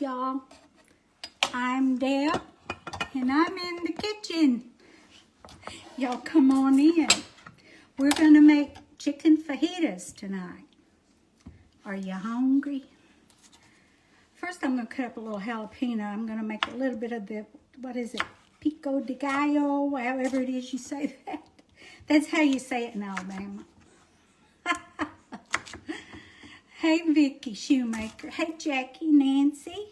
y'all. I'm Deb, and I'm in the kitchen. Y'all come on in. We're gonna make chicken fajitas tonight. Are you hungry? First, I'm gonna cut up a little jalapeno. I'm gonna make a little bit of the, what is it? Pico De Gallo, however it is you say that. That's how you say it in Alabama. Hey, Vicky Shoemaker. Hey, Jackie, Nancy.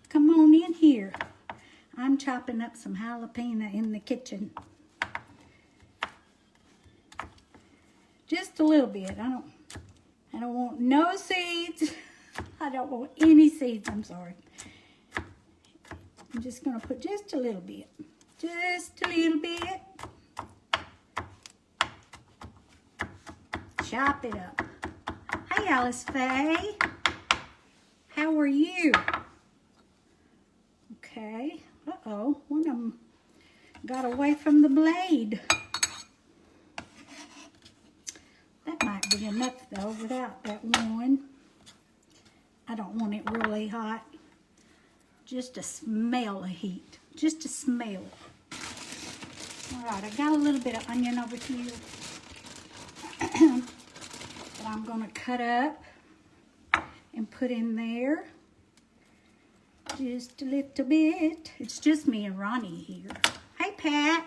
Come on in here. I'm chopping up some jalapeno in the kitchen. Just a little bit. I don't want no seeds. I don't want any seeds. I'm sorry. I'm just going to put just a little bit. Just a little bit. Chop it up. Hey, Alice Faye. How are you? Okay. Uh-oh. One of them got away from the blade. That might be enough, though, without that one. I don't want it really hot. Just a smell of heat. Just a smell. All right, I got a little bit of onion over here that I'm going to cut up and put in there. Just a little bit. It's just me and Ronnie here. Hey, Pat.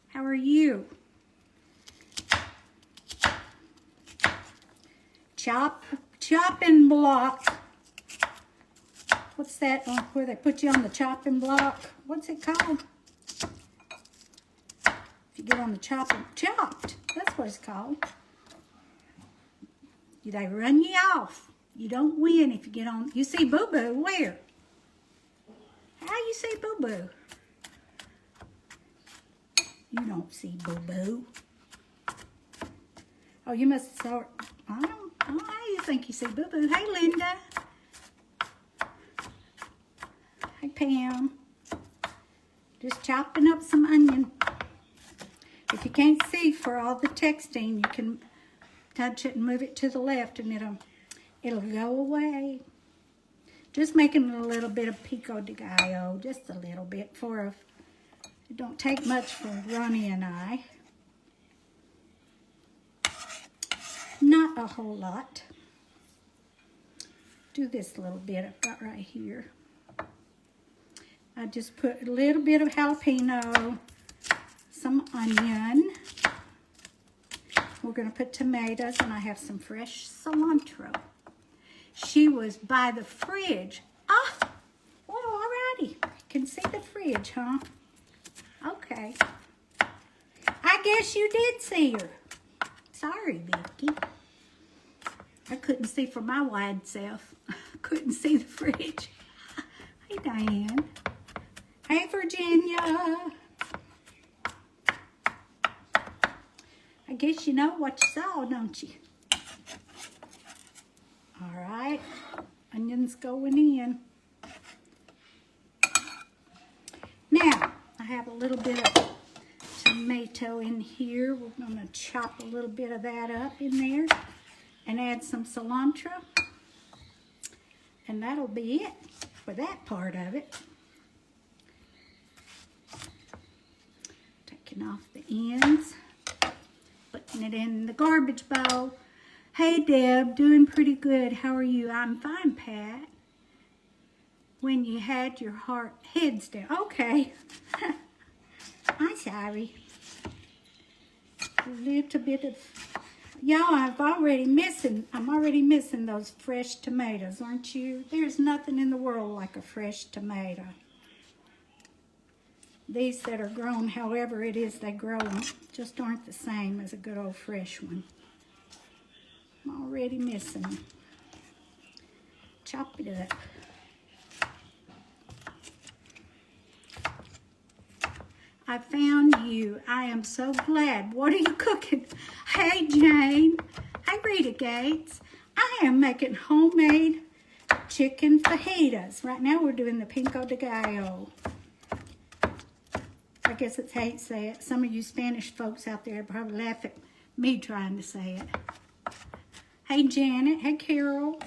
How are you? Chopping block. What's that where they put you on the chopping block? What's it called? If you get on the chopped. That's what it's called. They run you off. You don't win if you get on. You see Boo Boo where? How you see Boo Boo? You don't see Boo Boo. Oh, you must start. I don't know how you think you see Boo Boo. Hey, Linda. Hey, Pam. Just chopping up some onion. If you can't see for all the texting, you can touch it and move it to the left, and it'll go away. Just making a little bit of Pico De Gallo, just a little bit it don't take much for Ronnie and I. Not a whole lot. Do this little bit I've got right here. I just put a little bit of jalapeno, some onion. We're going to put tomatoes, and I have some fresh cilantro. She was by the fridge. Ah, well, alrighty. Can see the fridge, huh? Okay. I guess you did see her. Sorry, Vicky. I couldn't see for my wide self. Couldn't see the fridge. Hey, Diane. Hey, Virginia. I guess you know what you saw, don't you? All right. Onions going in. Now, I have a little bit of tomato in here. We're going to chop a little bit of that up in there and add some cilantro. And that'll be it for that part of it. Taking off the ends. Putting it in the garbage bowl. Hey, Deb, doing pretty good. How are you? I'm fine, Pat. When you had your heads down. Okay. I'm sorry. A little bit of, y'all, I'm already missing those fresh tomatoes, aren't you? There's nothing in the world like a fresh tomato. These that are grown, however it is they grow them, just aren't the same as a good old fresh one. I'm already missing them. Chop it up. I found you. I am so glad. What are you cooking? Hey, Jane. Hey, Rita Gates. I am making homemade chicken fajitas. Right now we're doing the Pico De Gallo. I guess it's how you say it. Some of you Spanish folks out there probably laugh at me trying to say it. Hey, Janet. Hey, Carol.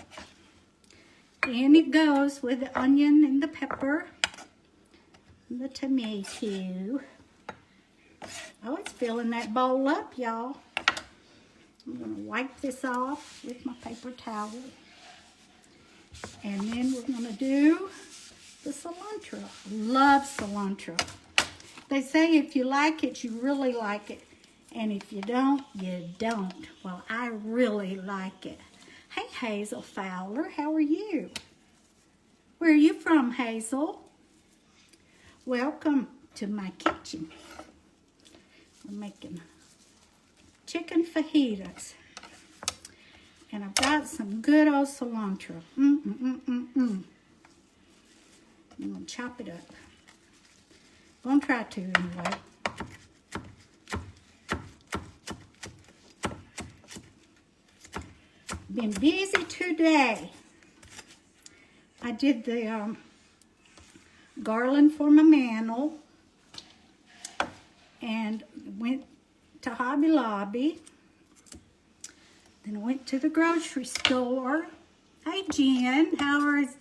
In it goes with the onion and the pepper, and the tomato. Oh, it's filling that bowl up, y'all. I'm gonna wipe this off with my paper towel. And then we're gonna do the cilantro. Love cilantro. They say if you like it, you really like it. And if you don't, you don't. Well, I really like it. Hey, Hazel Fowler, how are you? Where are you from, Hazel? Welcome to my kitchen. We're making chicken fajitas. And I've got some good old cilantro. I'm gonna chop it up. I'm gonna try to anyway. Been busy today. I did the garland for my mantle and went to Hobby Lobby. Then I went to the grocery store. Hey Jen, how is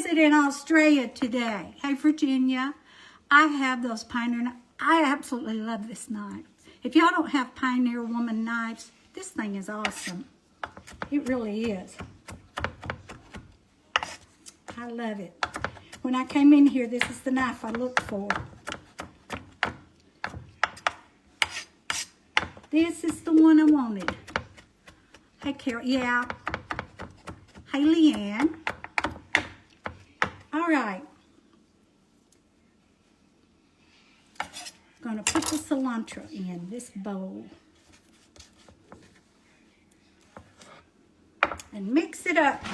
it in Australia today? Hey Virginia, I have those Pioneer. I absolutely love this knife. If y'all don't have Pioneer Woman knives, this thing is awesome. It really is. I love it. When I came in here, this is the knife I looked for. This is the one I wanted. Hey, Carol. Yeah. Hey, Leanne. All right. I'm going to put the cilantro in this bowl. And mix it up.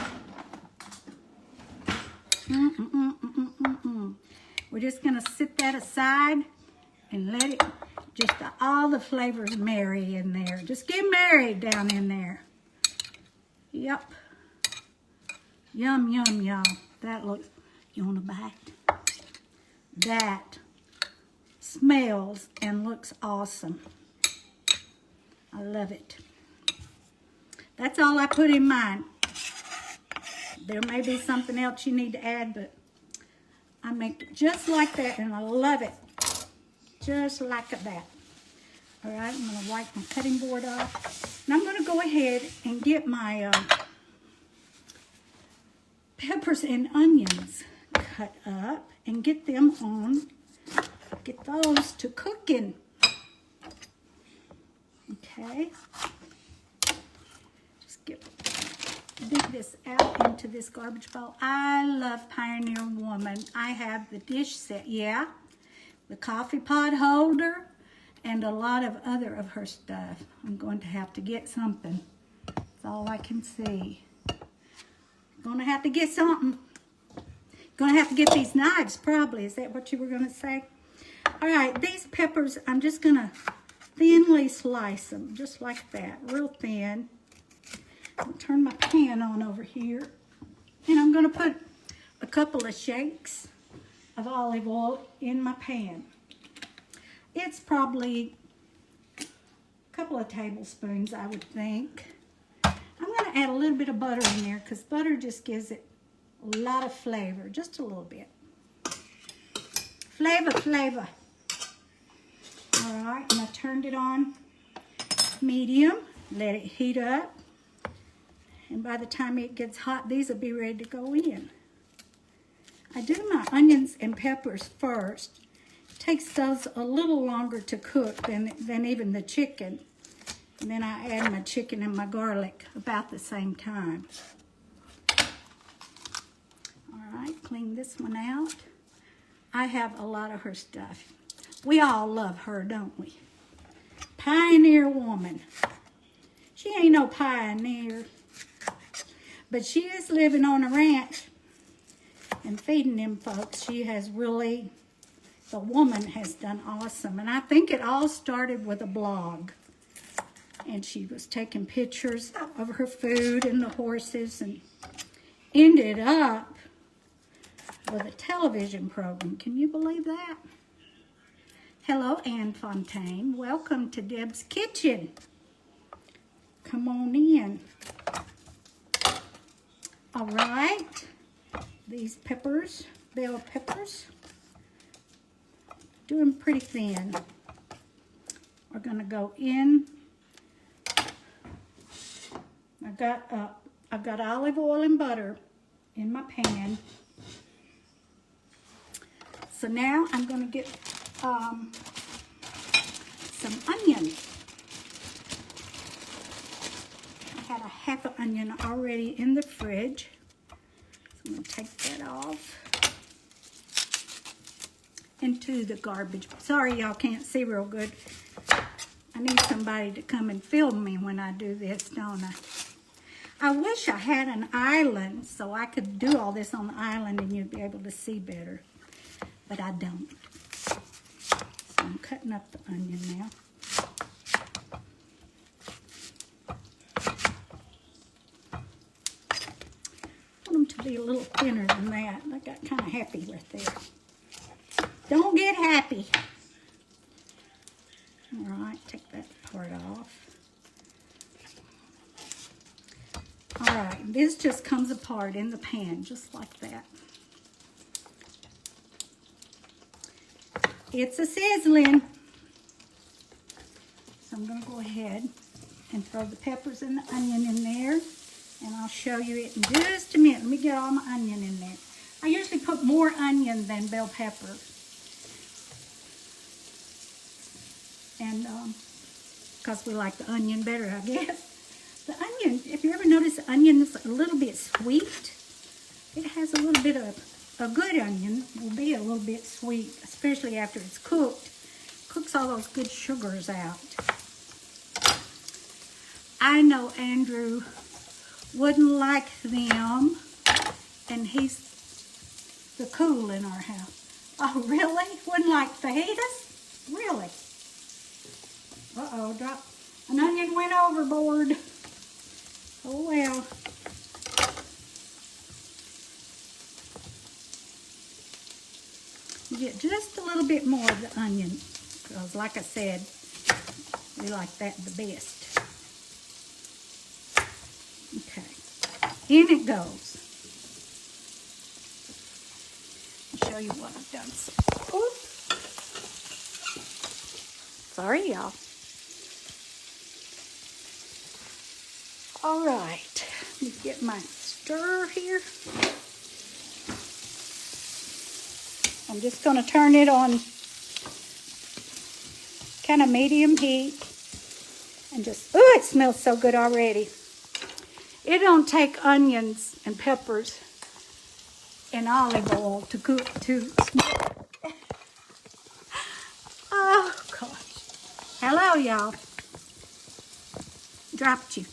We're just going to sit that aside and let it, just all the flavors marry in there. Just get married down in there. Yep. Yum, yum, yum. That looks, you want a bite? That smells and looks awesome. I love it. That's all I put in mine. There may be something else you need to add, but I make it just like that, and I love it. Just like that. All right, I'm going to wipe my cutting board off. And I'm going to go ahead and get my peppers and onions cut up and get them on. Get those to cooking. Okay. Dig this out into this garbage bowl. I love Pioneer Woman. I have the dish set, yeah, the coffee pot holder, and a lot of other of her stuff. I'm going to have to get something. That's all I can see. Gonna have to get something. Gonna have to get these knives, probably. Is that what you were gonna say? All right, these peppers, I'm just gonna thinly slice them, just like that, real thin. I'll turn my pan on over here, and I'm going to put a couple of shakes of olive oil in my pan. It's probably a couple of tablespoons, I would think. I'm going to add a little bit of butter in there because butter just gives it a lot of flavor, just a little bit. Flavor. All right, and I turned it on medium, let it heat up. And by the time it gets hot, these will be ready to go in. I do my onions and peppers first. It takes those a little longer to cook than even the chicken. And then I add my chicken and my garlic about the same time. All right, clean this one out. I have a lot of her stuff. We all love her, don't we? Pioneer Woman. She ain't no pioneer. But she is living on a ranch and feeding them folks. She has really, the woman has done awesome. And I think it all started with a blog. And she was taking pictures of her food and the horses and ended up with a television program. Can you believe that? Hello, Ann Fontaine. Welcome to Debs Kitchen. Come on in. All right, these peppers, bell peppers, doing pretty thin. We're gonna go in. I've got olive oil and butter in my pan. So now I'm gonna get some onion. I had a half an onion already in the fridge. So I'm gonna take that off into the garbage. Sorry y'all can't see real good. I need somebody to come and film me when I do this, don't I? I wish I had an island so I could do all this on the island and you'd be able to see better, but I don't. So I'm cutting up the onion now. I want them to be a little thinner than that. I got kind of happy right there. Don't get happy. All right, take that part off. All right, this just comes apart in the pan, just like that. It's a sizzling. So I'm gonna go ahead and throw the peppers and the onion in there, and I'll show you it in just a minute. Let me get all my onion in there. I usually put more onion than bell pepper. And because we like the onion better, I guess. The onion, if you ever notice, the onion is a little bit sweet. It has a little bit of, a good onion will be a little bit sweet, especially after it's cooked. Cooks all those good sugars out. I know Andrew wouldn't like them, and he's the cool in our house. Oh, really? Wouldn't like fajitas? Really? Uh-oh, drop. An onion went overboard. Oh, well. You get just a little bit more of the onion, because like I said, we like that the best. Okay, in it goes. I'll show you what I've done. Oops. Sorry, y'all. All right, let me get my stir here. I'm just going to turn it on kind of medium heat and just, ooh, it smells so good already. It don't take onions and peppers and olive oil to cook to smell. Oh, gosh. Hello, y'all. Dropped you.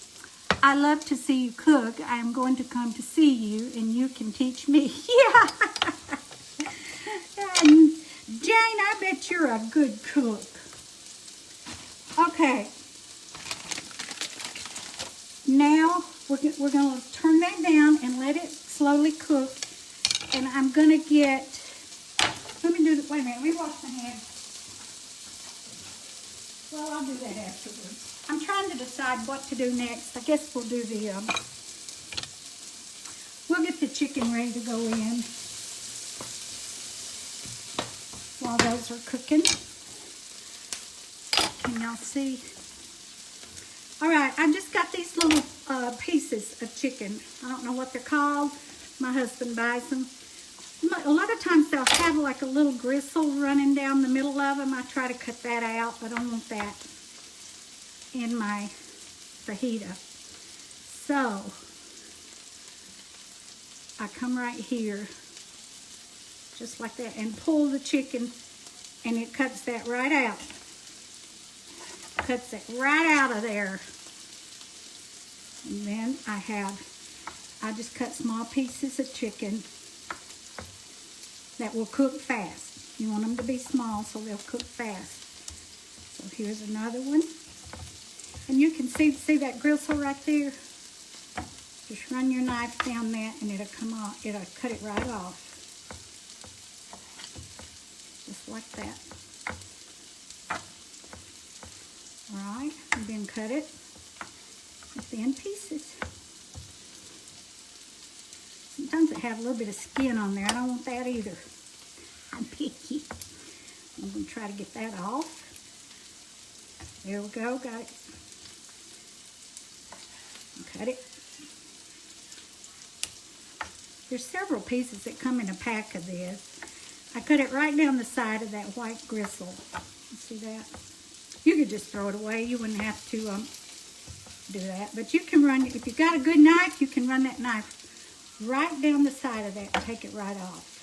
I love to see you cook. I am going to come to see you, and you can teach me. Yeah. And Jane, I bet you're a good cook. Okay. Now we're going to turn that down and let it slowly cook. And I'm going to get. Let me do the. Wait a minute. Let me wash my hands. Well, I'll do that afterwards. I'm trying to decide what to do next. I guess we'll do the, we'll get the chicken ready to go in while those are cooking. Can y'all see? All right, I just got these little pieces of chicken. I don't know what they're called. My husband buys them. A lot of times they'll have like a little gristle running down the middle of them. I try to cut that out. I don't want that in my fajita. So I come right here just like that and pull the chicken, and it cuts that right out. Cuts it right out of there. And then I just cut small pieces of chicken that will cook fast. You want them to be small so they'll cook fast. So here's another one. And you can see that gristle right there? Just run your knife down that and it'll come off. It'll cut it right off. Just like that. All right, and then cut it in thin pieces. that have a little bit of skin on there. I don't want that either. I'm picky. I'm going to try to get that off. There we go, got it. Cut it. There's several pieces that come in a pack of this. I cut it right down the side of that white gristle. You see that? You could just throw it away. You wouldn't have to do that. But you can run, if you've got a good knife, you can run that knife right down the side of that and take it right off.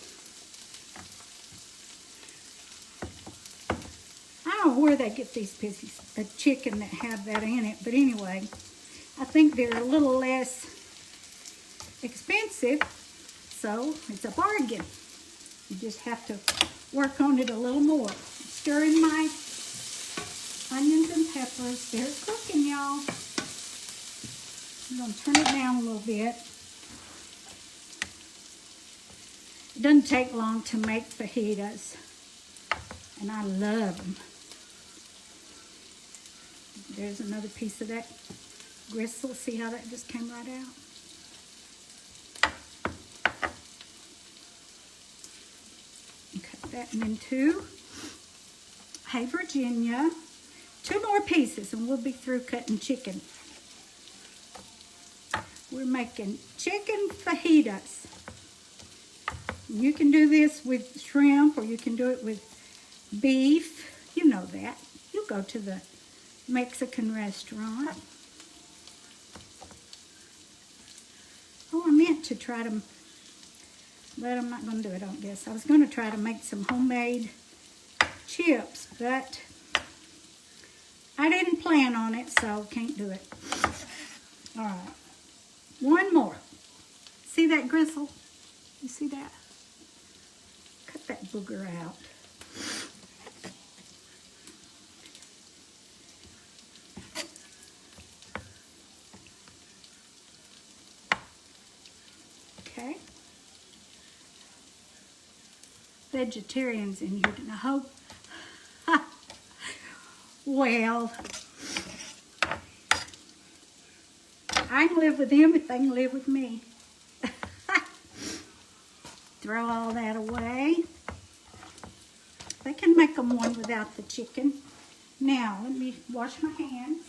I don't know where they get these pieces of chicken that have that in it. But anyway, I think they're a little less expensive. So it's a bargain. You just have to work on it a little more. Stirring my onions and peppers. They're cooking, y'all. I'm going to turn it down a little bit. It doesn't take long to make fajitas. And I love them. There's another piece of that gristle. See how that just came right out? Cut that in two. Hey, Virginia. 2 more pieces and we'll be through cutting chicken. We're making chicken fajitas. You can do this with shrimp or you can do it with beef. You know that. You go to the Mexican restaurant. Oh, I meant to try to, but I'm not going to do it, I guess. I was going to try to make some homemade chips, but I didn't plan on it, so can't do it. All right. One more. See that gristle? You see that? Cut that booger out. Okay. Vegetarians in here, and I hope. Well, I can live with them if they can live with me. Throw all that away. They can make them one without the chicken. Now, let me wash my hands.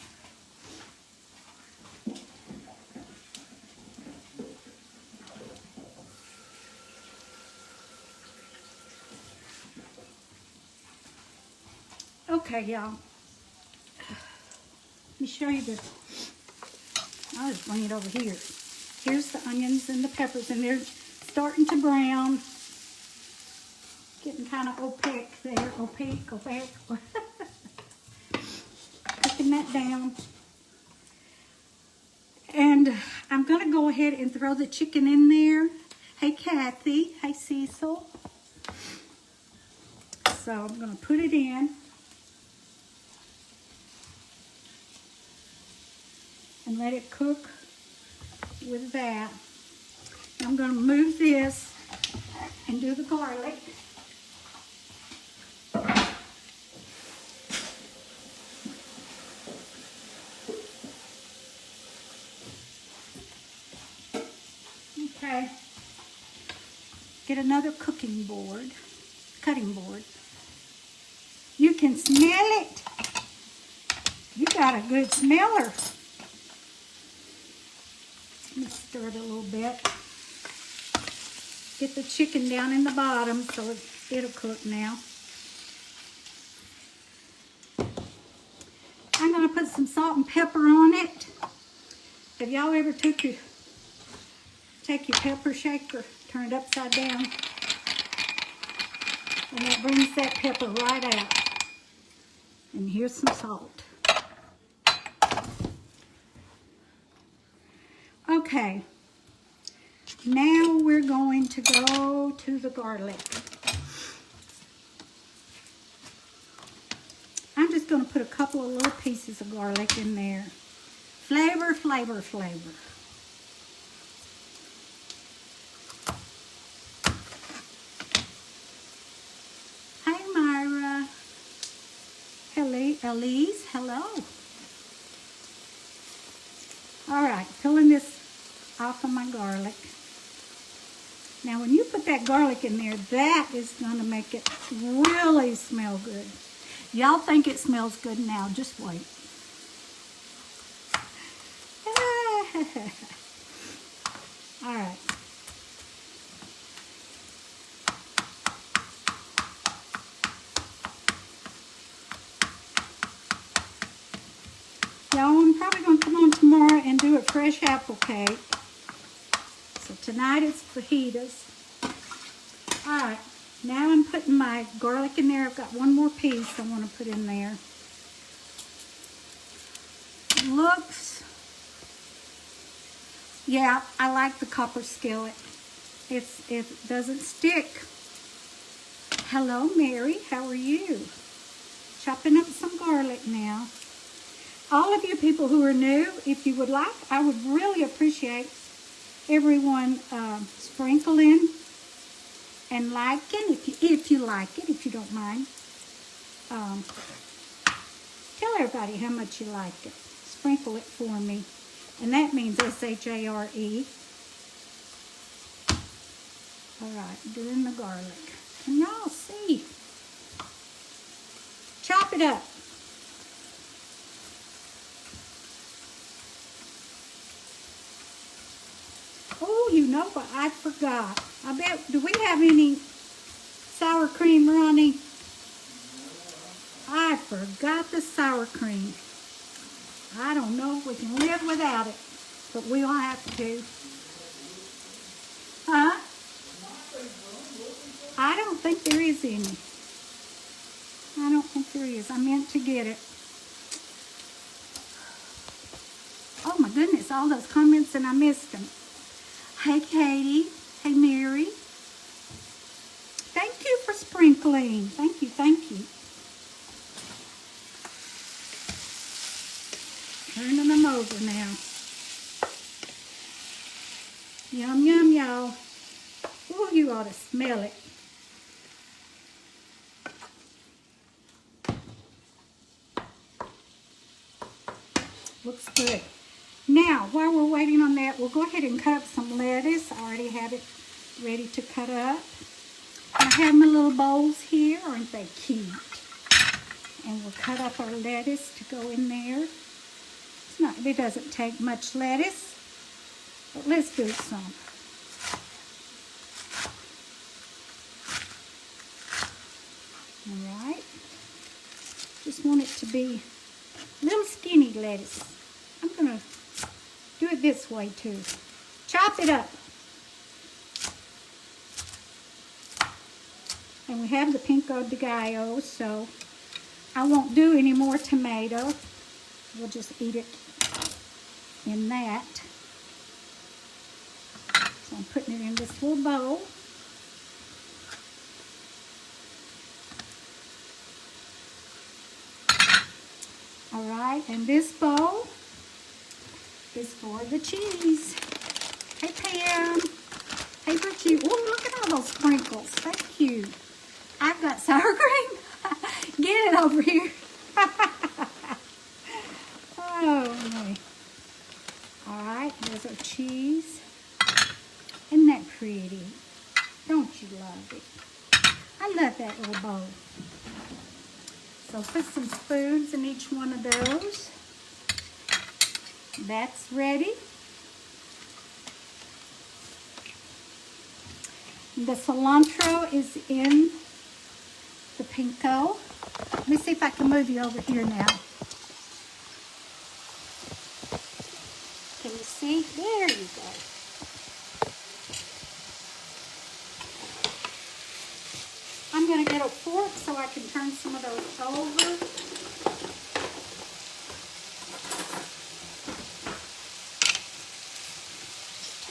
Okay, y'all. Let me show you the, I'll just bring it over here. Here's the onions and the peppers, and they're starting to brown. Getting kind of opaque there, opaque. Cooking that down. And I'm gonna go ahead and throw the chicken in there. Hey, Kathy. Hey, Cecil. So I'm gonna put it in. And let it cook with that. I'm going to move this and do the garlic. Okay. Get another cutting board. You can smell it. You got a good smeller. Let me stir it a little bit. Get the chicken down in the bottom so it'll cook now. I'm going to put some salt and pepper on it. Have y'all ever take your pepper shaker, turn it upside down, and that brings that pepper right out. And here's some salt. Okay, now we're going to go to the garlic. I'm just going to put a couple of little pieces of garlic in there. Flavor, flavor, flavor. Hi, Myra. Elise, hello. All right, pulling this off of my garlic. Now, when you put that garlic in there, that is going to make it really smell good. Y'all think it smells good now. Just wait. All right. Y'all, I'm probably going to come on tomorrow and do a fresh apple cake. So tonight it's fajitas. All right. Now I'm putting my garlic in there. I've got one more piece I want to put in there. Looks, yeah, I like the copper skillet. It doesn't stick. Hello, Mary. How are you? Chopping up some garlic now. All of you people who are new, if you would like, I would really appreciate everyone sprinkling and liking, if you like it, if you don't mind. Tell everybody how much you like it. Sprinkle it for me. And that means S-H-A-R-E. All right, doing the garlic. Can y'all see? Chop it up. Oh, you know what? I forgot. I bet, do we have any sour cream, Ronnie? I forgot the sour cream. I don't know if we can live without it, but we'll have to. Huh? I don't think there is any. I don't think there is. I meant to get it. Oh my goodness, all those comments and I missed them. Hey Katie. Hey Mary. Thank you for sprinkling. Thank you, thank you. Turning them over now. Yum, yum, y'all. Ooh, you ought to smell it. Looks good. Now, while we're waiting on that, we'll go ahead and cut up some lettuce. I already have it ready to cut up. I have my little bowls here. Aren't they cute? And we'll cut up our lettuce to go in there. It doesn't take much lettuce, but let's do some. All right. Just want it to be little skinny lettuce. I'm going to do it this way too. Chop it up. And we have the Pico De Gallo, so I won't do any more tomato. We'll just eat it in that. So I'm putting it in this little bowl. All right, and this bowl is for the cheese. Hey Pam. Hey Richie. Oh, look at all those sprinkles. Thank you. I've got sour cream. Get it over here. Oh, my. All right, there's our cheese. Isn't that pretty? Don't you love it? I love that little bowl. So put some spoons in each one of those. That's ready. The cilantro is in the Pico. Let me see if I can move you over here now. Can you see? There you go. I'm going to get a fork so I can turn some of those over.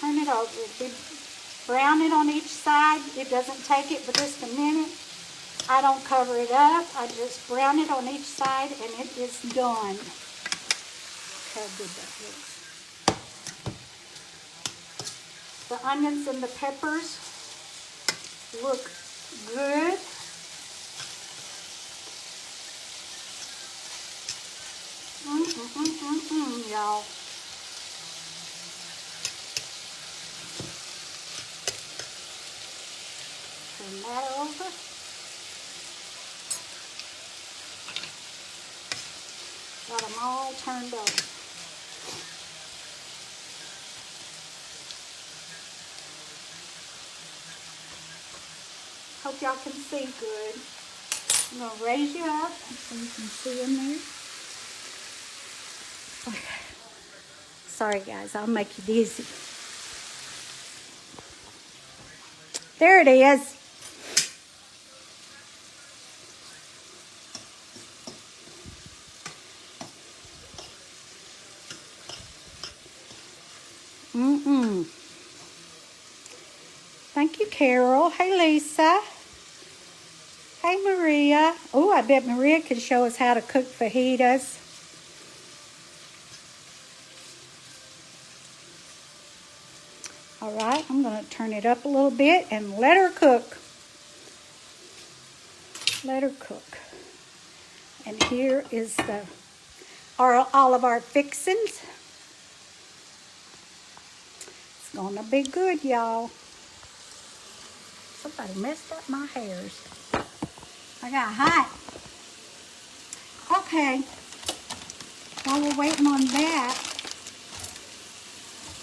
Turn it over. Brown it on each side. It doesn't take it but just a minute. I don't cover it up. I just brown it on each side and it is done. Look how good that looks. The onions and the peppers look good. Y'all. that over. Got them all turned over. Hope y'all can see good. I'm going to raise you up so you can see in there. Okay. Sorry guys, I'll make you dizzy. There it is. Thank you, Carol. Hey, Lisa. Hey, Maria. Oh, I bet Maria could show us how to cook fajitas. All right, I'm going to turn it up a little bit and let her cook. Let her cook. And here is all of our fixings. It's going to be good, y'all. Somebody messed up my hairs. I got hot. Okay. While we're waiting on that,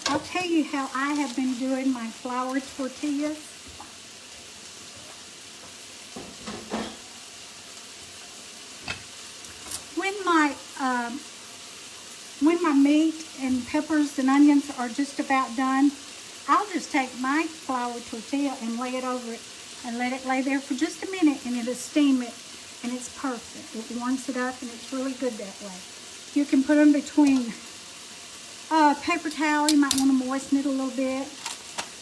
I'll tell you how I have been doing my flour tortillas. When my meat and peppers and onions are just about done, I'll just take my flour tortilla and lay it over it and let it lay there for just a minute, and it'll steam it, and it's perfect. It warms it up, and it's really good that way. You can put them between paper towel. You might want to moisten it a little bit,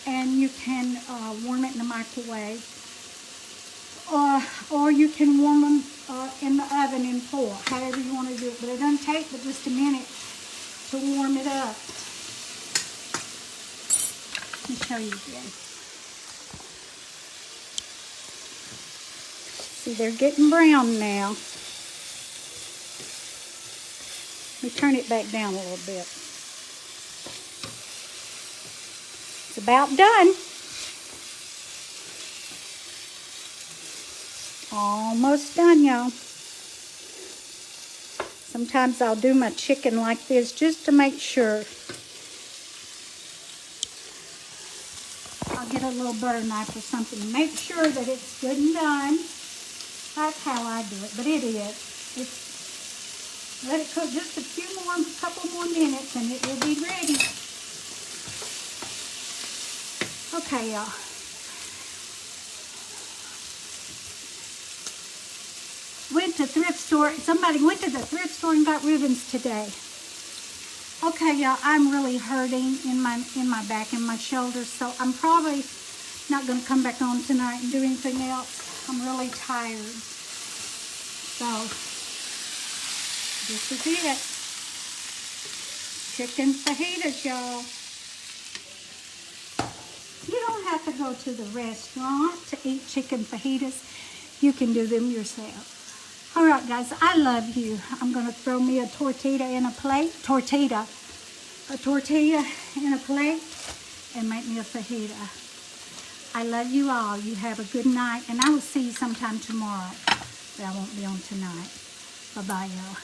and you can warm it in the microwave, or you can warm them in the oven in foil, however you want to do it. But it doesn't take but just a minute to warm it up. Let me show you again. See, they're getting brown now. Let me turn it back down a little bit. It's about done. Almost done, y'all. Sometimes I'll do my chicken like this just to make sure. I'll get a little butter knife or something to make sure that it's good and done. That's how I do it, but it is. Let it cook just a couple more minutes, and it will be ready. Okay, y'all. Went to thrift store. Somebody went to the thrift store and got ribbons today. Okay, y'all, I'm really hurting in my back and my shoulders, so I'm probably not going to come back on tonight and do anything else. I'm really tired. So, this is it. Chicken fajitas, y'all. You don't have to go to the restaurant to eat chicken fajitas. You can do them yourself. All right, guys, I love you. I'm going to throw me a tortilla in a plate. A tortilla in a plate, and make me a fajita. I love you all. You have a good night, and I will see you sometime tomorrow. But I won't be on tonight. Bye-bye, y'all.